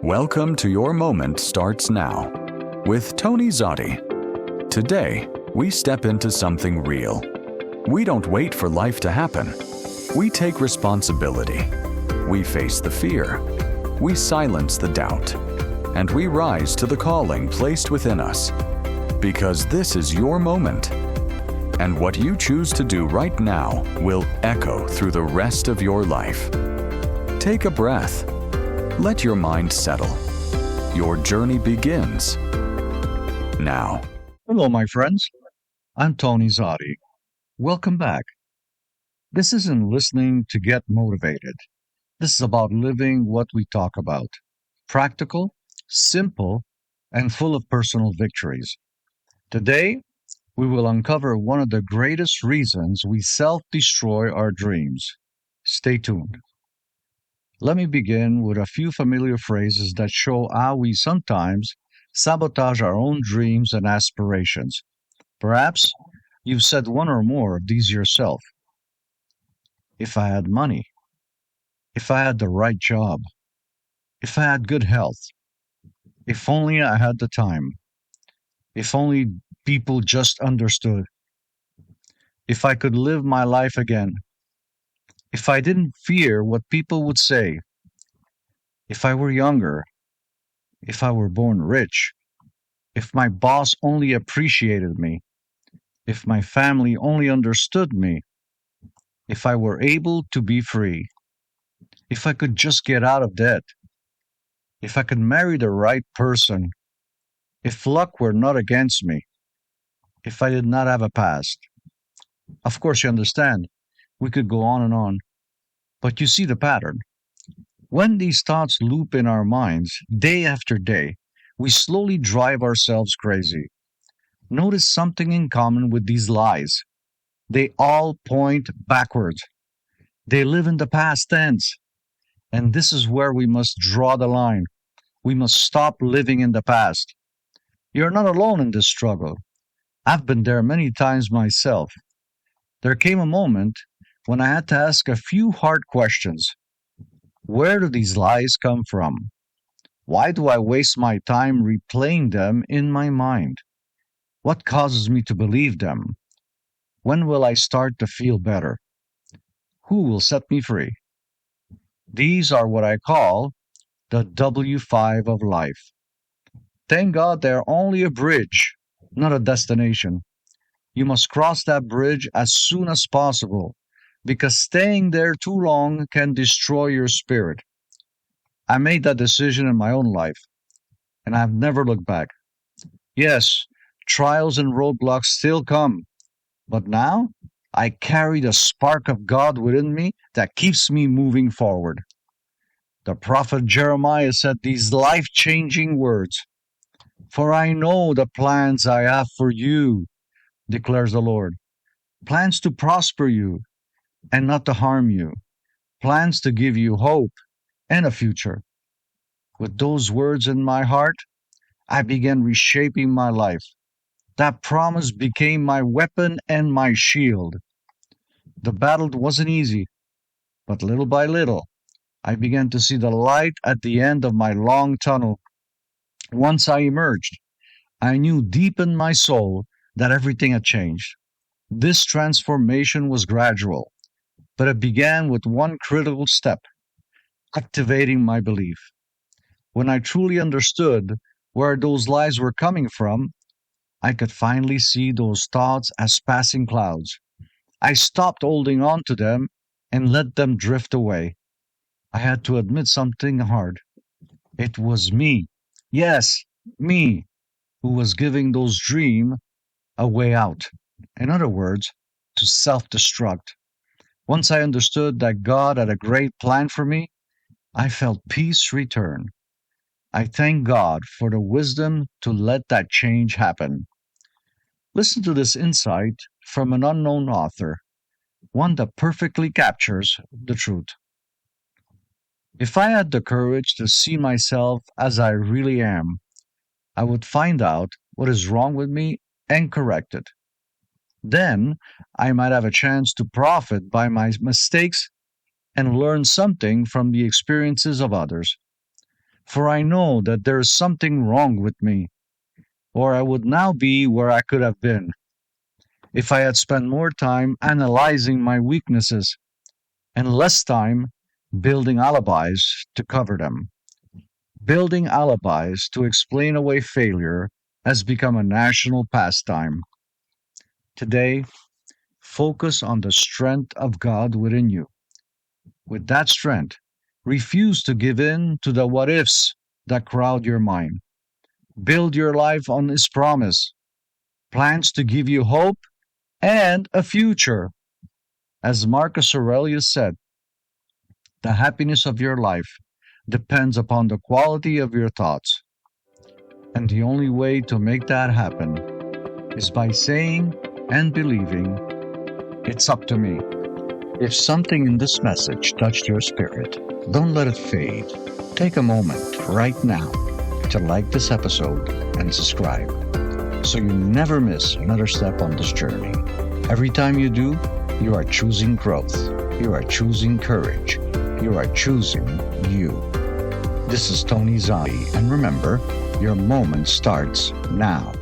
Welcome to Your Moment Starts Now with Tony Zotti. Today, we step into something real. We don't wait for life to happen. We take responsibility. We face the fear. We silence the doubt. And we rise to the calling placed within us. Because this is your moment. And what you choose to do right now will echo through the rest of your life. Take a breath. Let your mind settle. Your journey begins now. Hello, my friends. I'm Tony Zotti. Welcome back. This isn't listening to get motivated. This is about living what we talk about. Practical, simple, and full of personal victories. Today, we will uncover one of the greatest reasons we self-destroy our dreams. Stay tuned. Let me begin with a few familiar phrases that show how we sometimes sabotage our own dreams and aspirations. Perhaps you've said one or more of these yourself. If I had money, if I had the right job, if I had good health, if only I had the time, if only people just understood, if I could live my life again, if I didn't fear what people would say, if I were younger, if I were born rich, if my boss only appreciated me, if my family only understood me, if I were able to be free, if I could just get out of debt, if I could marry the right person, if luck were not against me, if I did not have a past. Of course, you understand, we could go on and on, but you see the pattern. When these thoughts loop in our minds day after day, we slowly drive ourselves crazy. Notice something in common with these lies. They all point backwards. They live in the past tense. And this is where we must draw the line. We must stop living in the past. You're not alone in this struggle. I've been there many times myself. There came a moment when I had to ask a few hard questions. Where do these lies come from? Why do I waste my time replaying them in my mind? What causes me to believe them? When will I start to feel better? Who will set me free? These are what I call the W5 of life. Thank God they're only a bridge, not a destination. You must cross that bridge as soon as possible, because staying there too long can destroy your spirit. I made that decision in my own life, and I've never looked back. Yes, trials and roadblocks still come, but now I carry the spark of God within me that keeps me moving forward. The prophet Jeremiah said these life-changing words, "For I know the plans I have for you, declares the Lord, plans to prosper you and not to harm you, plans to give you hope and a future." With those words in my heart, I began reshaping my life. That promise became my weapon and my shield. The battle wasn't easy, but little by little, I began to see the light at the end of my long tunnel. Once I emerged, I knew deep in my soul that everything had changed. This transformation was gradual, but it began with one critical step: activating my belief. When I truly understood where those lies were coming from, I could finally see those thoughts as passing clouds. I stopped holding on to them and let them drift away. I had to admit something hard. It was me, yes, me, who was giving those dreams a way out. In other words, to self-destruct. Once I understood that God had a great plan for me, I felt peace return. I thank God for the wisdom to let that change happen. Listen to this insight from an unknown author, one that perfectly captures the truth. If I had the courage to see myself as I really am, I would find out what is wrong with me and correct it. Then I might have a chance to profit by my mistakes and learn something from the experiences of others. For I know that there is something wrong with me, or I would now be where I could have been if I had spent more time analyzing my weaknesses and less time building alibis to cover them. Building alibis to explain away failure has become a national pastime. Today, focus on the strength of God within you. With that strength, refuse to give in to the what ifs that crowd your mind. Build your life on His promise, plans to give you hope and a future. As Marcus Aurelius said, the happiness of your life depends upon the quality of your thoughts. And the only way to make that happen is by saying and believing, "It's up to me." If something in this message touched your spirit, don't let it fade. Take a moment right now to like this episode and subscribe so you never miss another step on this journey. Every time you do, you are choosing growth. You are choosing courage. You are choosing you. This is Tony Zotti, and remember, your moment starts now.